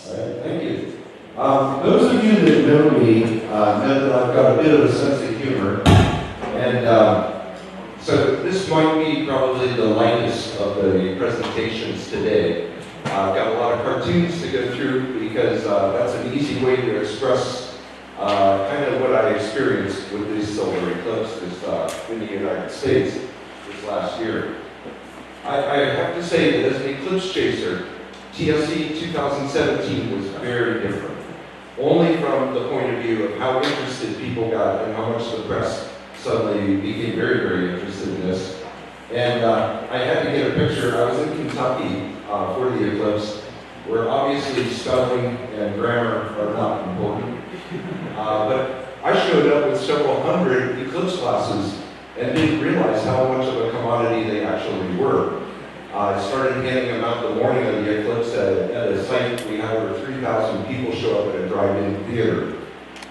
All right, thank you. Those of you that know me know that I've got a bit of a sense of humor, and so this might be probably the lightest of the presentations today. I've got a lot of cartoons to go through because that's an easy way to express kind of what I experienced with this solar eclipse in the United States this last year. I have to say that as an eclipse chaser, TSE 2017 was very different. Only from the point of view of how interested people got and how much the press suddenly became very, very interested in this. And I had to get a picture. I was in Kentucky for the eclipse, where obviously spelling and grammar are not important. But I showed up with several hundred eclipse glasses and didn't realize how much of a commodity they actually were. I started handing them out the morning of the eclipse at a site. We had over 3,000 people show up at a drive-in theater.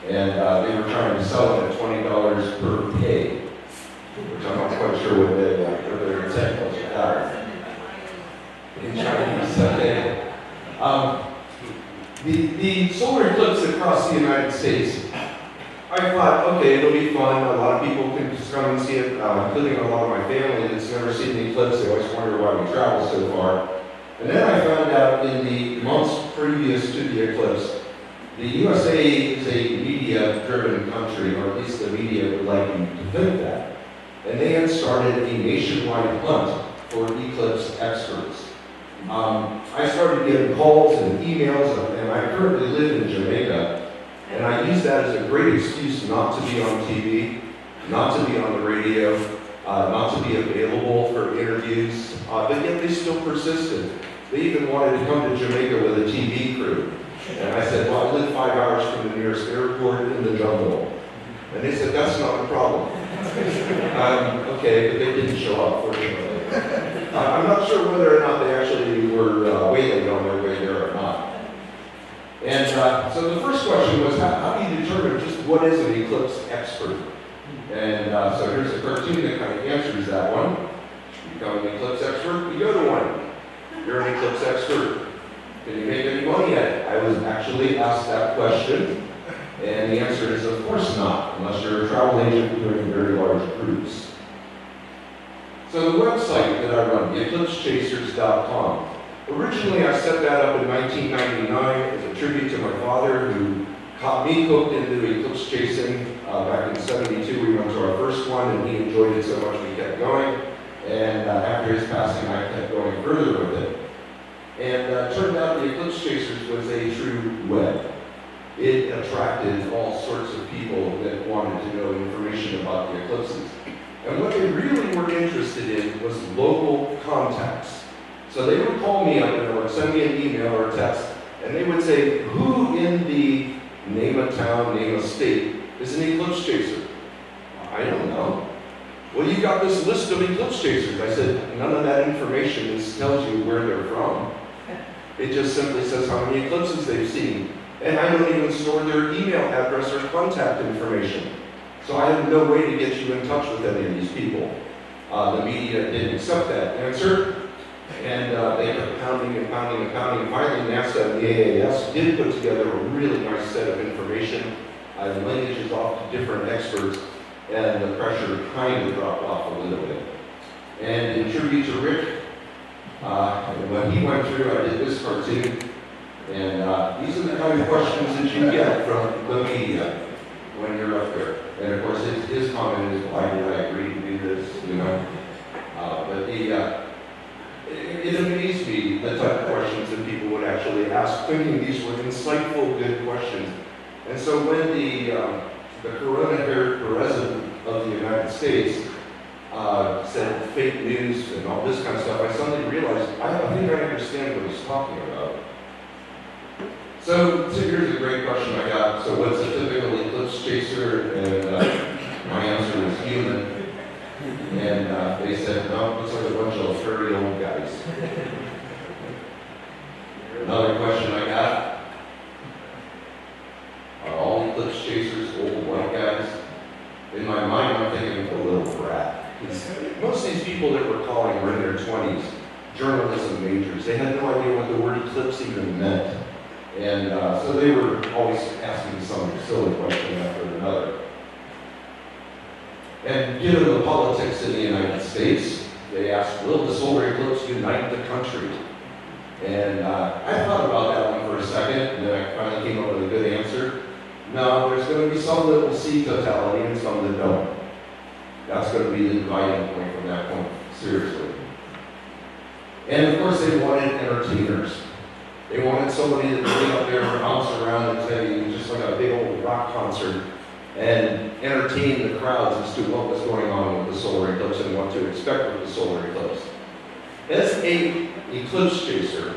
And they were trying to sell it at $20 per pay, which I'm not quite sure what their intent was for that. In Chinese, okay. The solar eclipse across the United States, I thought, okay, it'll be fun. A lot of people can just come and see it, including a lot of my family that's never seen the eclipse. They always wonder why we travel so far. And then I found out in the months previous to the eclipse, the USA is a media-driven country, or at least the media would like you to think that. And they had started a nationwide hunt for eclipse experts. I started getting calls and emails, and I currently live in Jamaica. And I use that as a great excuse not to be on TV, not to be on the radio, not to be available for interviews, but yet they still persisted. They even wanted to come to Jamaica with a TV crew. And I said, well, I live 5 hours from the nearest airport in the jungle. And they said, that's not a problem. Okay, but they didn't show up, fortunately. I'm not sure whether or not they actually were waiting on their way there or not. And so the first question was, how do you determine just what is an eclipse expert? And so here's a cartoon that kind of answers that one. You become an eclipse expert, you go to one. You're an eclipse expert. Can you make any money at it? I was actually asked that question, and the answer is, of course not, unless you're a travel agent doing very large groups. So the website that I run, eclipsechasers.com. Originally, I set that up in 1999 as a tribute to my father, who caught me hooked into eclipse chasing. Back in '72, we went to our first one, and he enjoyed it so much we kept going. And after his passing, I kept going further with it. And it turned out the Eclipse Chasers was a true web. It attracted all sorts of people that wanted to know information about the eclipses. And what they really were interested in was local contacts. So they would call me up or send me an email or a text, and they would say, who in the name of town, name of state, is an eclipse chaser? I don't know. Well, you got this list of eclipse chasers. I said, none of that information tells you where they're from. It just simply says how many eclipses they've seen. And I don't even store their email address or contact information. So I have no way to get you in touch with any of these people. The media didn't accept that answer. And they kept pounding and pounding and pounding. And finally, NASA and the AAS did put together a really nice set of information, lineages off to different experts, and the pressure kind of dropped off a little bit. And in tribute to Rick, when he went through, I did this cartoon. And these are the kind of questions that you get from the media when you're up there. And of course, his comment is, why did I agree to do this, you know? But it amazed me the type of questions that people would actually ask, thinking these were insightful, good questions. And so when the corona-haired president of the United States said fake news and all this kind of stuff, I suddenly realized, I think I understand what he's talking about. So here's a great question I got. So what's a typical eclipse chaser? And my answer was human. And they said, no, looks like a bunch of furry old guys. Another question I got, are all eclipse chasers old white guys? In my mind, I'm thinking a little brat. Most of these people that were calling were in their 20s, journalism majors. They had no idea what the word eclipse even meant. And so they were always asking some silly question after another. And given the politics in the United States, they asked, will the solar eclipse unite the country? And I thought about that one for a second, and then I finally came up with a good answer. No, there's going to be some that will see totality and some that don't. That's going to be the dividing point from that point, seriously. And of course, they wanted entertainers. They wanted somebody that would get up there and bounce around and say, just like a big old rock concert, and entertain the crowds as to what was going on with the solar eclipse and what to expect with the solar eclipse. As an eclipse chaser,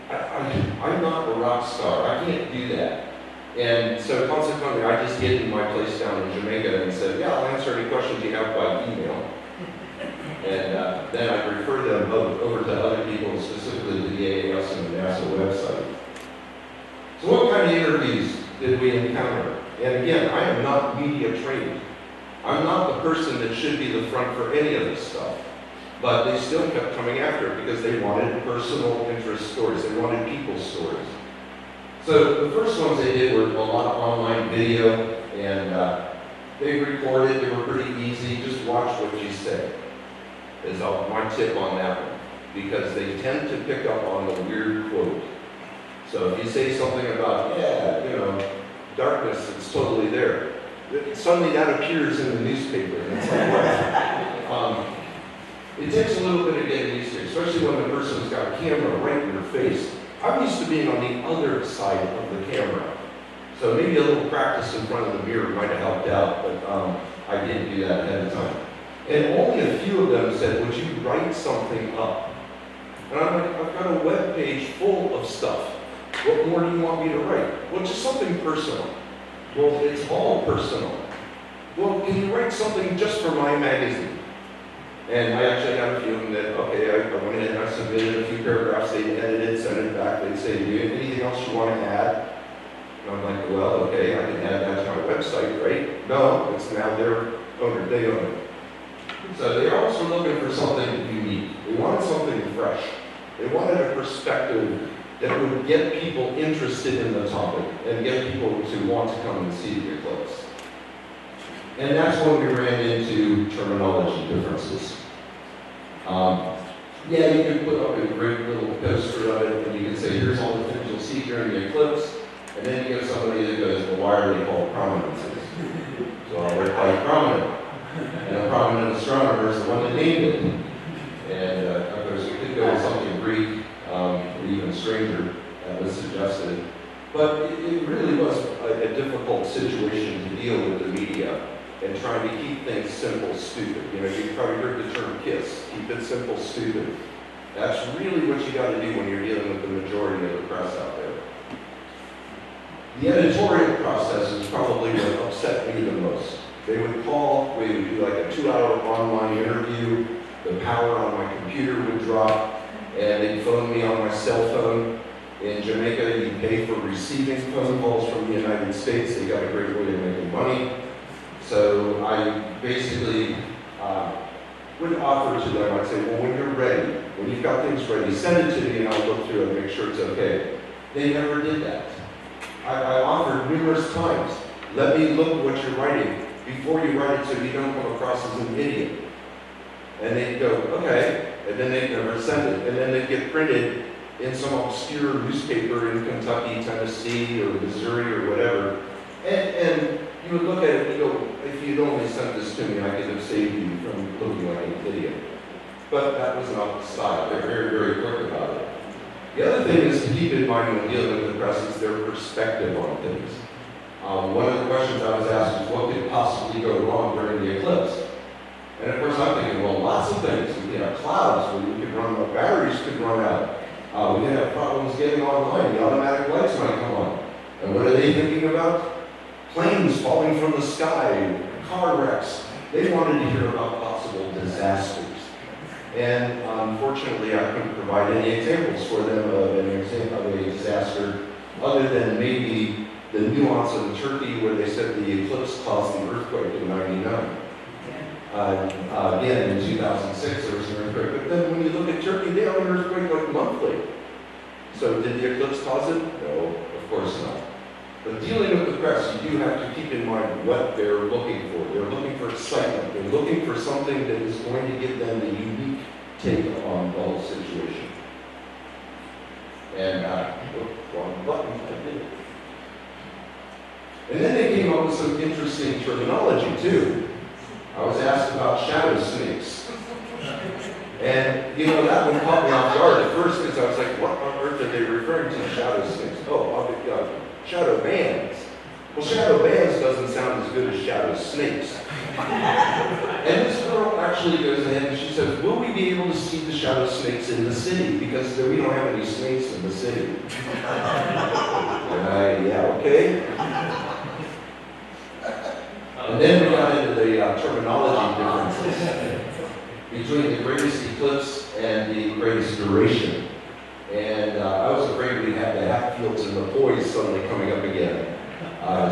I'm not a rock star. I can't do that. And so consequently, I just hid in my place down in Jamaica and said, yeah, I'll answer any questions you have by email. And then I refer them over to other people, specifically to the AAS and the NASA website. So what kind of interviews did we encounter? And again, I am not media trained. I'm not the person that should be the front for any of this stuff. But they still kept coming after it because they wanted personal interest stories. They wanted people's stories. So the first ones they did were a lot of online video, and they recorded. They were pretty easy. Just watch what you say is my tip on that one, because they tend to pick up on the weird quote. So if you say something about, yeah, you know, darkness, it's totally there. Suddenly that appears in the newspaper, and it's like, what? It takes a little bit of getting used to, especially when the person's got a camera right in their face. I'm used to being on the other side of the camera. So maybe a little practice in front of the mirror might have helped out, but I didn't do that ahead of time. And only a few of them said, would you write something up? And I'm like, I've got a web page full of stuff. What more do you want me to write? Well, just something personal. Well, it's all personal. Well, can you write something just for my magazine? And I actually had a few of them that, okay, I went in and I submitted a few paragraphs, they'd edit it, send it back, they'd say, do you have anything else you want to add? And I'm like, well, okay, I can add that to my website, right? No, it's now their owner, they own it. So they also were looking for something unique. They wanted something fresh. They wanted a perspective that would get people interested in the topic and get people to want to come and see the eclipse. And that's when we ran into terminology differences. Yeah, you can put up a great little poster of it, and you can say, here's all the things you'll see during the eclipse, and then you get somebody that goes, well, why are they called prominences? So I'll write like prominent. And a prominent astronomer is the one that named it. And of course, we could go with something Greek, or even stranger, that was suggested. But it really was a difficult situation to deal with the media and trying to keep things simple, stupid. You know, you've probably heard the term KISS, keep it simple, stupid. That's really what you got to do when you're dealing with the majority of the press out there. The editorial process is probably what upset me the most. They would call, we would do like a 2-hour online interview, the power on my computer would drop, and they'd phone me on my cell phone. In Jamaica, you pay for receiving phone calls from the United States. They got a great way of making money. So I basically would offer to them, I'd say, well, when you're ready, when you've got things ready, send it to me and I'll look through it and make sure it's okay. They never did that. I offered numerous times, let me look at what you're writing before you write it so you don't come across as an idiot. And they'd go, okay, and then they'd never send it. And then they'd get printed in some obscure newspaper in Kentucky, Tennessee, or Missouri, or whatever. And you would look at it and you go, if you'd only sent this to me, I could have saved you from looking like an idiot. But that was not the style. They're very, very quick about it. The other thing is to keep in mind when dealing with the press is their perspective on things. One of the questions I was asked is, what could possibly go wrong during the eclipse? And of course I'm thinking, well, lots of things. We could have clouds, we could run, the batteries could run out. We could have problems getting online, the automatic lights might come on. And what are they thinking about? Planes falling from the sky, car wrecks. They wanted to hear about possible disasters. And unfortunately, I couldn't provide any examples for them of an example of a disaster other than maybe the nuance of Turkey where they said the eclipse caused the earthquake in '99. Again, in 2006, there was an earthquake. But then when you look at Turkey, they have an earthquake like monthly. So did the eclipse cause it? No, of course not. But dealing with the press, you do have to keep in mind what they're looking for. They're looking for excitement. They're looking for something that is going to give them a unique take on the whole situation. And, wrong button, I did it. And then they came up with some interesting terminology too. I was asked about shadow snakes. And, you know, that one caught me off guard at first because I was like, what on earth are they referring to, shadow snakes? Oh, shadow bands. Well, shadow bands doesn't sound as good as shadow snakes. And this girl actually goes ahead and she says, will we be able to see the shadow snakes in the city? Because we don't have any snakes in the city. And yeah, okay. And then we got into the terminology differences between the greatest eclipse and the greatest duration. And I was afraid we'd have the Hatfields and the Poys suddenly coming up again,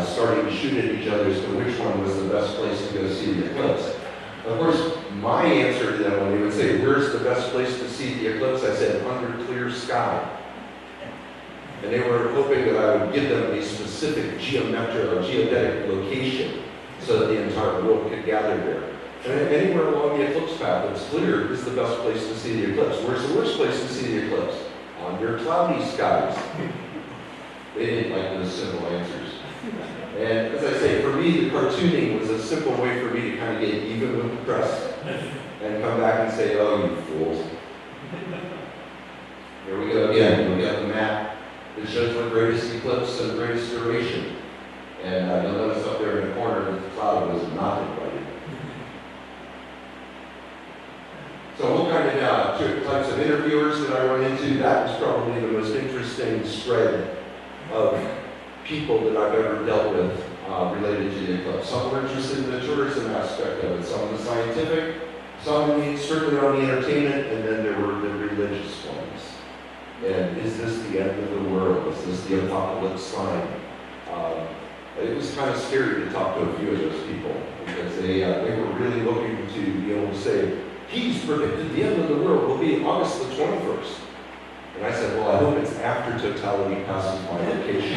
starting to shoot at each other as to which one was the best place to go see the eclipse. Of course, my answer to them when they would say, where's the best place to see the eclipse? I said, under clear sky. And they were hoping that I would give them a specific geodetic location so that the entire world could gather there. And anywhere along the eclipse path that's clear is the best place to see the eclipse. Where's the worst place to see the eclipse? Under cloudy skies. They didn't like those simple answers. And as I say, for me, the cartooning was a simple way for me to kind of get even with the press and come back and say, oh, you fools. Here we go again. We got the map that shows the greatest eclipse and the greatest duration. And you'll notice up there in the corner, the cloud was not invited. So what kind of types of interviewers that I run into, that was probably the most interesting spread of people that I've ever dealt with related to the eclipse. Some were interested in the tourism aspect of it, some in the scientific, some strictly on the entertainment, and then there were the religious ones. And is this the end of the world? Is this the apocalypse sign? It was kind of scary to talk to a few of those people because they were really looking to be able to say, he's predicted the end of the world will be August the 21st. And I said, well, I hope it's after totality passes my location.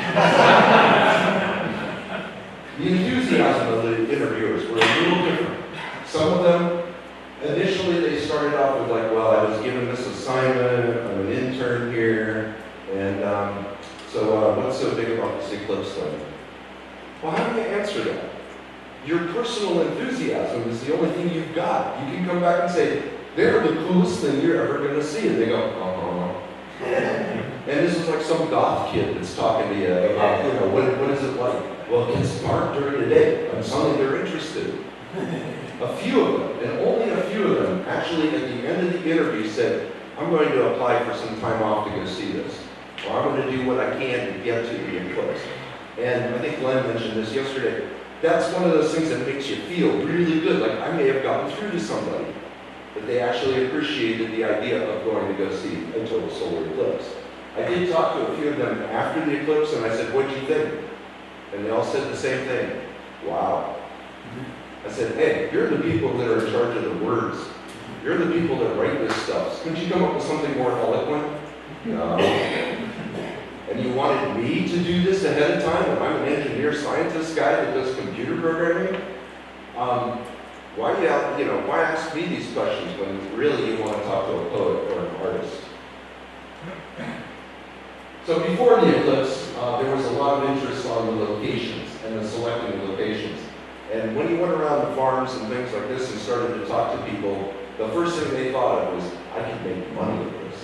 The enthusiasm of the interviewers were a little different. Some of them, initially they started off with like, well, I was given this assignment, I'm an intern here, and so what's so big about this eclipse thing? Well, how do you answer that? Your personal enthusiasm is the only thing you've got. You can come back and say, they're the coolest thing you're ever going to see. And they go, And this is like some goth kid that's talking to you about, you know, what is it like? Well, it gets dark during the day, and suddenly they're interested. A few of them, and only a few of them, actually at the end of the interview said, I'm going to apply for some time off to go see this. Or I'm going to do what I can to get to the eclipse. And I think Glenn mentioned this yesterday. That's one of those things that makes you feel really good. Like I may have gotten through to somebody, but they actually appreciated the idea of going to go see a total solar eclipse. I did talk to a few of them after the eclipse, and I said, what'd you think? And they all said the same thing. Wow. I said, hey, you're the people that are in charge of the words. You're the people that write this stuff. Couldn't you come up with something more eloquent? No. And you wanted me to do this ahead of time when I'm an engineer scientist guy that does computer programming? Why ask me these questions when really you want to talk to a poet or an artist? So before the eclipse, there was a lot of interest on the locations and the selecting of locations. And when you went around the farms and things like this and started to talk to people, the first thing they thought of was, I can make money with this.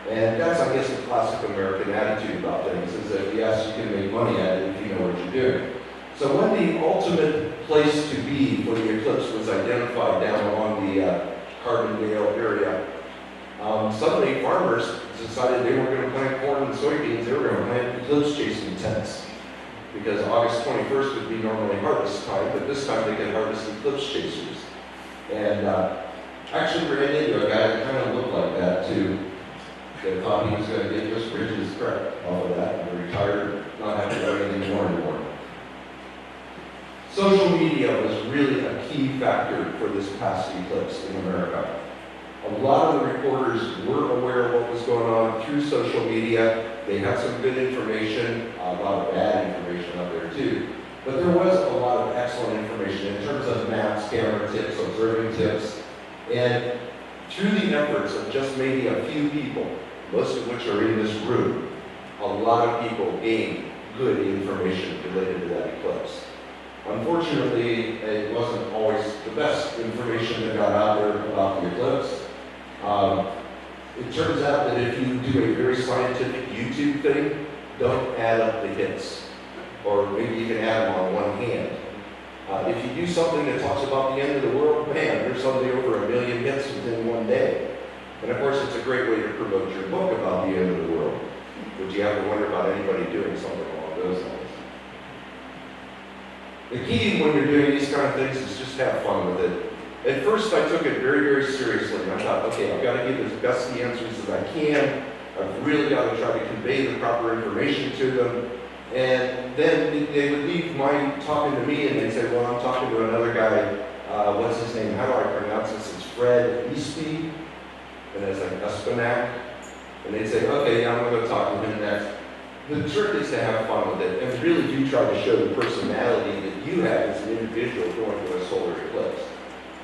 And that's, I guess, the classic American attitude about things, is that yes, you can make money at it if you know what you're doing. So when the ultimate place to be for the eclipse was identified down along the Carbondale area, suddenly farmers decided they were going to plant corn and soybeans, they were going to plant eclipse chasing tents. Because August 21st would be normally harvest time, but this time they could harvest eclipse chasers. And actually ran into a guy that kind of looked like that too. They thought he was going to get just rich as crap off of that and retired, not have to do anything more anymore. Social media was really a key factor for this past eclipse in America. A lot of the reporters were aware of what was going on through social media. They had some good information, a lot of bad information out there too. But there was a lot of excellent information in terms of maps, camera tips, observing tips. And through the efforts of just maybe a few people, most of which are in this room, a lot of people gained good information related to that eclipse. Unfortunately, it wasn't always the best information that got out there about the eclipse. It turns out that if you do a very scientific YouTube thing, don't add up the hits. Or maybe you can add them on one hand. If you do something that talks about the end of the world, man, there's something over 1 million hits within one day. And of course, it's a great way to promote your book about the end of the world. But you have to wonder about anybody doing something along those lines. The key when you're doing these kind of things is just have fun with it. At first, I took it very, very seriously. And I thought, okay, I've got to give as best the answers as I can. I've really got to try to convey the proper information to them. And then they would leave my talking to me and they'd say, well, I'm talking to another guy. What's his name? How do I pronounce this? It's Fred Eastby. And it's like Espinac. And they'd say, okay, yeah, I'm going to go talk to him next. The trick is to have fun with it and really do try to show the personality that you have as an individual going to a solar eclipse.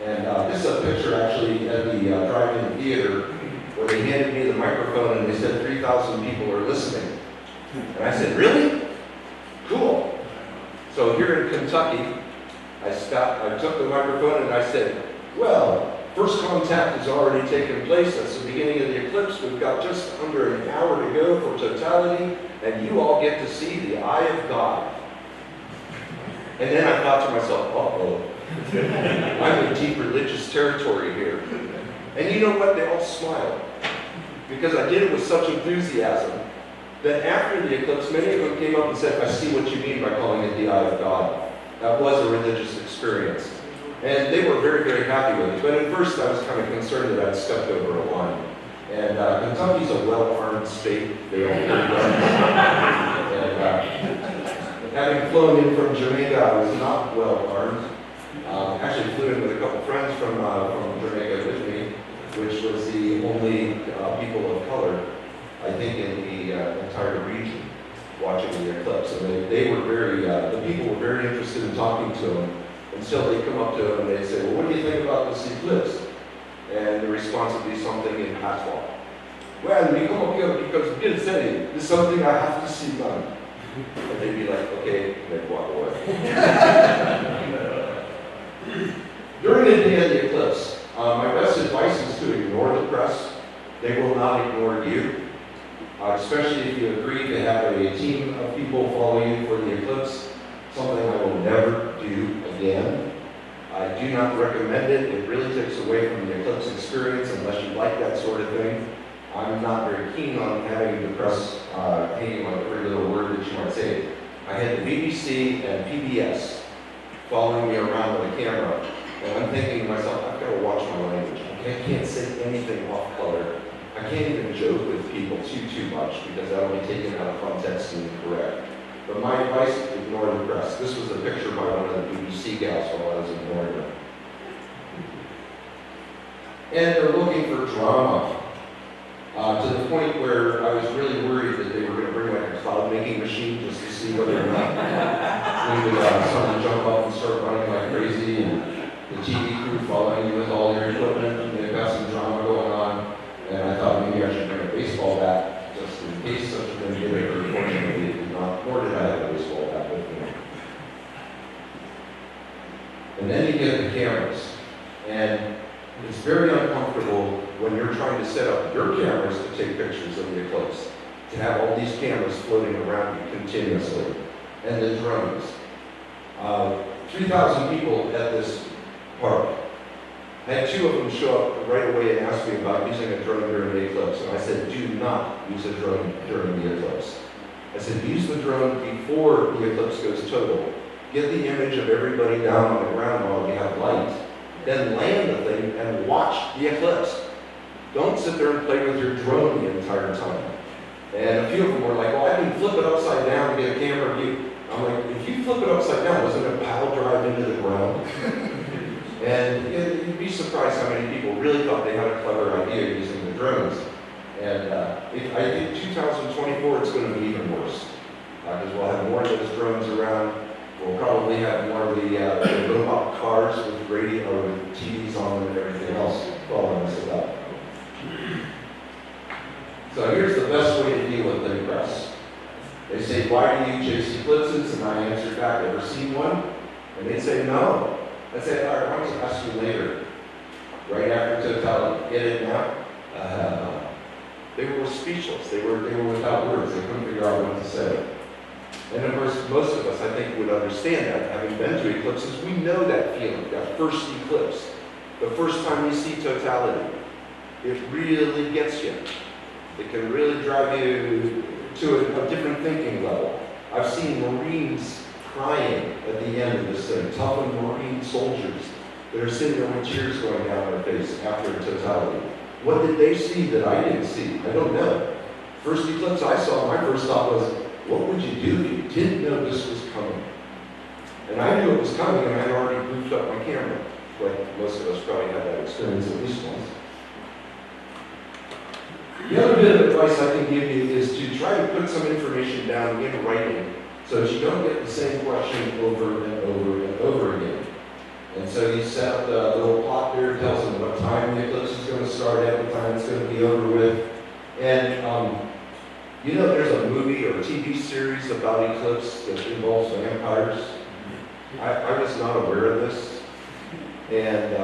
And this is a picture actually at the drive-in theater where they handed me the microphone and they said 3,000 people are listening. And I said, really? Cool. So here in Kentucky, I took the microphone and I said, well, first contact has already taken place. That's the beginning of the eclipse. We've got just under an hour to go for totality, and you all get to see the eye of God. And then I thought to myself, uh-oh, I'm in deep religious territory here. And you know what? They all smiled. Because I did it with such enthusiasm that after the eclipse, many of them came up and said, I see what you mean by calling it the eye of God. That was a religious experience. And they were very, very happy with it. But at first I was kind of concerned that I'd stepped over a line. And Kentucky's a well-armed state. They all carry guns. And having flown in from Jamaica, I was not well-armed. Actually flew in with a couple friends from Jamaica with me, which was the only people of color, I think, in the entire region watching the eclipse. And they were very, the people were very interested in talking to them. Until they come up to them and they say, well, what do you think about this eclipse? And the response would be something in patois. Well, we come up here because Bill said it. It's something I have to see done. And they'd be like, okay, and they'd walk away. During the day of the eclipse, my best advice is to ignore the press. They will not ignore you. Especially if you agree to have a team of people follow you for the eclipse. Something I will never do again. I do not recommend it. It really takes away from the eclipse experience unless you like that sort of thing. I'm not very keen on having the press hanging on every little word that you might say. I had the BBC and PBS following me around with a camera, and I'm thinking to myself, I've got to watch my language. I can't say anything off color. I can't even joke with people too much because that'll be taken out of context and incorrect. But my advice is to ignore the press. This was a picture by one of the BBC gals while I was ignoring them. And they're looking for drama. To the point where I was really worried that they were going to bring like a cloud making machine just to see whether or not we would suddenly jump up and start running like crazy, and the TV crew following you with all their equipment, and they've got some drama going on. And I thought maybe I should bring a baseball bat just in case such a thing did occur. Fortunately, it did not, nor did I have a baseball bat with me. And then you get the cameras. And it's very uncomfortable when you're trying to set up your cameras to take pictures of the eclipse, to have all these cameras floating around you continuously, and the drones. 3,000 people at this park. I had 2 of them show up right away and ask me about using a drone during the eclipse, and I said, do not use a drone during the eclipse. I said, use the drone before the eclipse goes total. Get the image of everybody down on the ground while you have light. Then land the thing and watch the eclipse. Don't sit there and play with your drone the entire time. And a few of them were like, well, I can flip it upside down to get a camera view. I'm like, if you flip it upside down, doesn't it pile drive into the ground? And be surprised how many people really thought they had a clever idea using the drones. And I think 2024 it's going to be even worse, because we'll have more of those drones around. We'll probably have more of the robot cars with radio or with TVs on them and everything else following us about. So here's the best way to deal with the press. They say, why do you chase eclipses? And I answered back, ever seen one? And they say, no. I said, all right, why don't you ask you later? Right after totality. Get it now? They were speechless. They were without words. They couldn't figure out what to say. And of course, most of us, I think, would understand that. Having been to eclipses, we know that feeling, that first eclipse. The first time you see totality. It really gets you. It can really drive you to a different thinking level. I've seen Marines crying at the end of this thing, toughened Marine soldiers that are sitting there with tears going down their face after totality. What did they see that I didn't see? I don't know. First eclipse I saw, my first thought was, what would you do if you didn't know this was coming? And I knew it was coming, and I had already goofed up my camera. Like most of us probably had that experience at least once. The other bit of advice I can give you is to try to put some information down in writing so that you don't get the same question over and over and over again. And so you set up the little plot there, tells them what time the eclipse is going to start at, what time it's going to be over with. And you know, there's a movie or a TV series about eclipse that involves vampires. I was not aware of this. And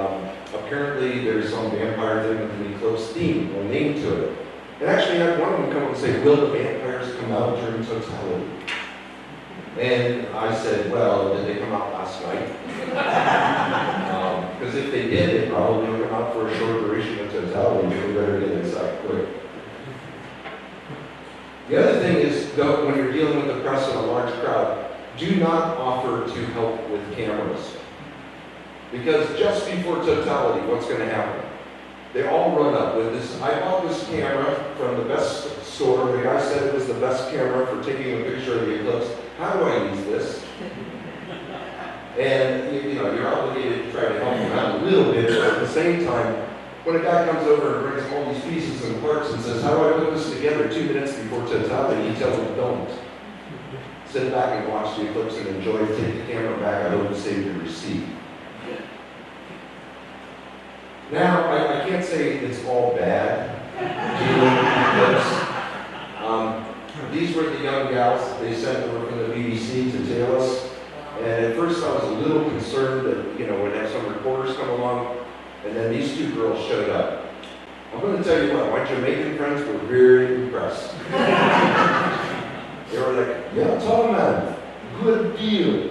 apparently there's some vampire thing with an eclipse theme or name to it. And actually I had one of them come up and say, will the vampires come out during totality? And I said, well, did they come out last night? Because if they did, they probably would come out for a short duration of totality. We better get inside quick. The other thing is, though, when you're dealing with the press and a large crowd, do not offer to help with cameras. Because just before totality, what's going to happen? They all run up with this. I bought this camera from the best store. The guy said it was the best camera for taking a picture of the eclipse. How do I use this? And you know, you're obligated to try to help them out a little bit, but at the same time, when a guy comes over and brings all these pieces and parts and says, how do I put this together 2 minutes before totality, you tell him, don't. Sit back and watch the eclipse and enjoy it. Take the camera back. I hope you save your receipt. Now, I can't say it's all bad dealing with eclipse. These were the young gals they sent over from the BBC to tail us. And at first I was a little concerned that, you know, we'd have some reporters come along. And then these two girls showed up. I'm going to tell you what, my Jamaican friends were very impressed. They were like, yeah, tall man, good deal.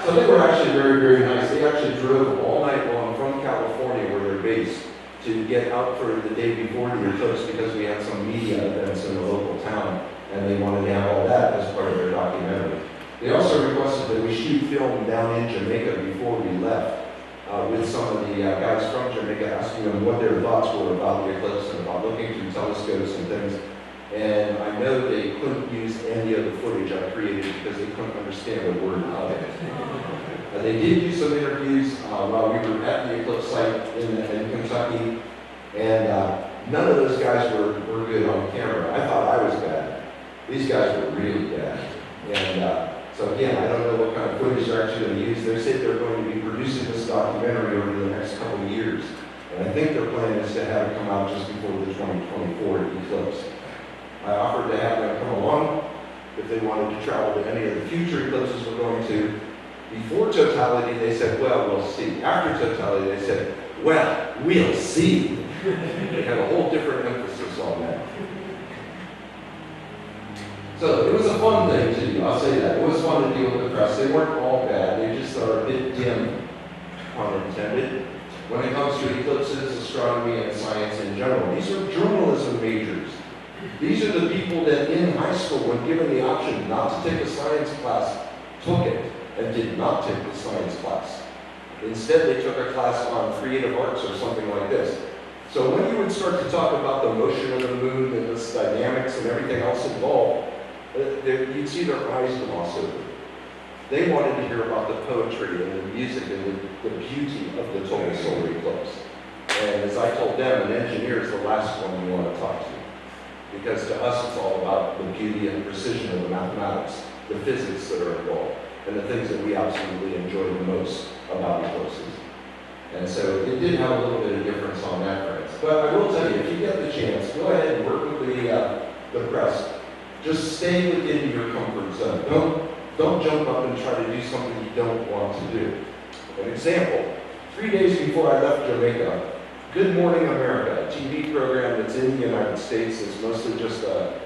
So they were actually very, very nice. They actually drove all night long from California, where they're based, to get out for the day before the eclipse because we had some media events in the local town, and they wanted to have all that as part of their documentary. They also requested that we shoot film down in Jamaica before we left, with some of the guys from Jamaica, asking them what their thoughts were about the eclipse and about looking through telescopes and things. And I know they couldn't use any of the footage I created because they couldn't understand a word of it. They did do some interviews while we were at the eclipse site in Kentucky, and none of those guys were good on camera. I thought I was bad. These guys were really bad. And so again, I don't know what kind of footage they're actually going to use. They said they're going to be producing this documentary over the next couple of years. And I think their plan is to have it come out just before the 2024 eclipse. I offered to have them come along if they wanted to travel to any of the future eclipses we're going to. Before totality, they said, well, we'll see. After totality, they said, well, we'll see. They had a whole different emphasis on that. So it was a fun thing to do, I'll say that. It was fun to deal with the press. They weren't all bad. They just are a bit dim, pun intended, when it comes to eclipses, astronomy, and science in general. These are journalism majors. These are the people that in high school, when given the option not to take a science class, took it and did not take the science class. Instead, they took a class on creative arts or something like this. So when you would start to talk about the motion of the moon and its dynamics and everything else involved, you'd see their eyes gloss over. They wanted to hear about the poetry and the music and the beauty of the total solar eclipse. And as I told them, an engineer is the last one you want to talk to. Because to us, it's all about the beauty and precision of the mathematics, the physics that are involved, and the things that we absolutely enjoy the most about eclipses. And so it did have a little bit of difference on that, friends. But I will tell you, if you get the chance, go ahead and work with the press. Just stay within your comfort zone. Don't jump up and try to do something you don't want to do. An example, 3 days before I left Jamaica, Good Morning America, a TV program that's in the United States, it's mostly just a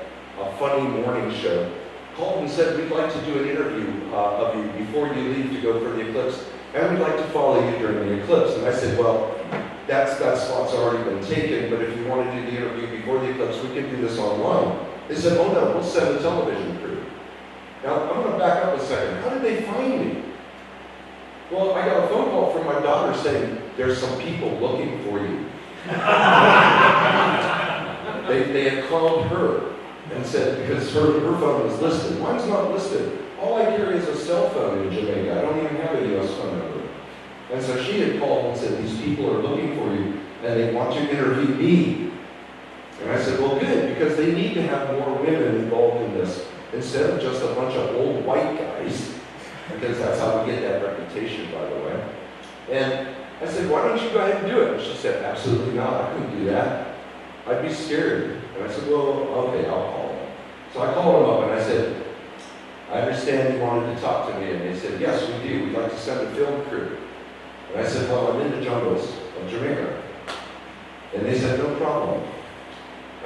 funny morning show, called and said, we'd like to do an interview of you before you leave to go for the eclipse, and we'd like to follow you during the eclipse. And I said, well, that slot's already been taken, but if you want to do the interview before the eclipse, we can do this online. They said, oh no, we'll send a television crew. Now, I'm going to back up a second. How did they find me? Well, I got a phone call from my daughter saying, there's some people looking for you. They had called her and said, because her phone was listed. Mine's not listed. All I carry is a cell phone in Jamaica. I don't even have a U.S. phone number. And so she had called and said, these people are looking for you, and they want to interview me. And I said, well, good, because they need to have more women involved in this, instead of just a bunch of old white guys, because that's how we get that reputation, by the way. And I said, why don't you go ahead and do it? And she said, absolutely not, I couldn't do that. I'd be scared. And I said, well, okay, I'll call them. So I called them up and I said, I understand you wanted to talk to me. And they said, yes, we do. We'd like to send a film crew. And I said, well, I'm in the jungles of Jamaica. And they said, no problem.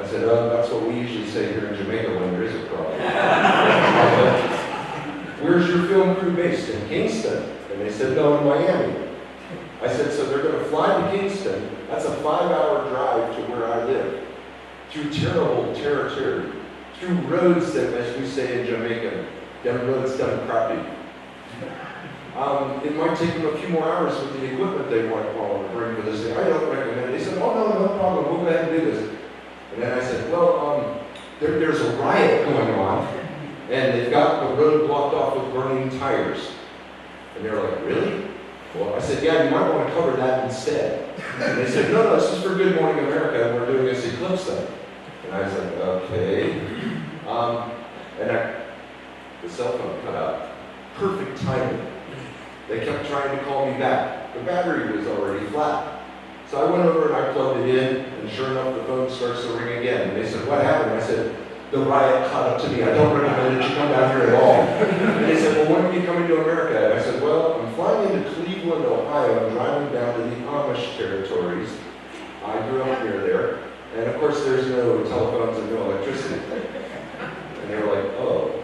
I said, that's what we usually say here in Jamaica when there is a problem. Where's your film crew based? In Kingston. And they said, no, in Miami. I said, so they're going to fly to Kingston. That's a 5-hour drive to where I live. Through terrible territory. Through roads that, as we say in Jamaica, them roads done crappy. It might take them a few more hours with the equipment they want to bring for this thing. I don't recommend it. They said, oh, no problem. We'll go ahead and do this. And then I said, well, there's a riot going on, and they've got the road blocked off with burning tires. And they're like, really? Well, I said, yeah, you might want to cover that instead. And they said, no, this is for Good Morning America, and we're doing this eclipse thing. And I was like, okay. The cell phone cut out. Perfect timing. They kept trying to call me back. The battery was already flat. So I went over and I plugged it in, and sure enough, the phone starts to ring again. And they said, what happened? I said, the riot caught up to me. I don't recommend that you come down here at all. And they said, well, when are you coming to America? And I said, well, I'm flying into Cleveland, Ohio. I'm driving down to the Amish territories. I grew up near there. And of course, there's no telephones and no electricity. And they were like, oh.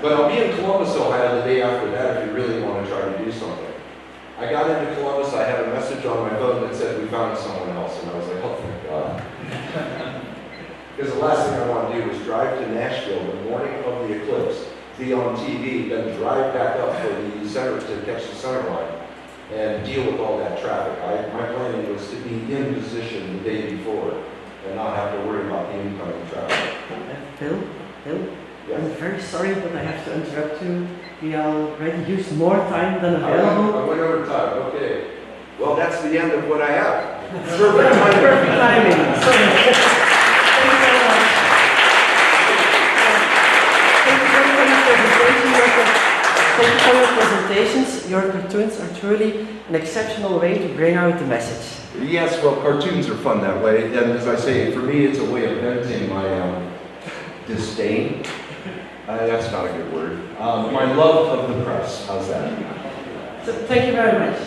But I'll be in Columbus, Ohio the day after that if you really want to try to do something. I got into Columbus, I had a message on my phone that said we found someone else, and I was like, oh, thank God. Because the last thing I want to do is drive to Nashville the morning of the eclipse, be on TV, then drive back up for the center to catch the center line, and deal with all that traffic. My plan was to be in position the day before, and not have to worry about the incoming traffic. Phil? Yes. I'm very sorry, but I have to interrupt you. We already used more time than available. I went over time, okay. Well, that's the end of what I have. Perfect timing. Perfect timing. Thank you for your presentations. Your cartoons are truly an exceptional way to bring out the message. Yes, well, cartoons are fun that way. And as I say, for me, it's a way of venting my disdain. That's not a good word. My love of the press. How's that? So, thank you very much.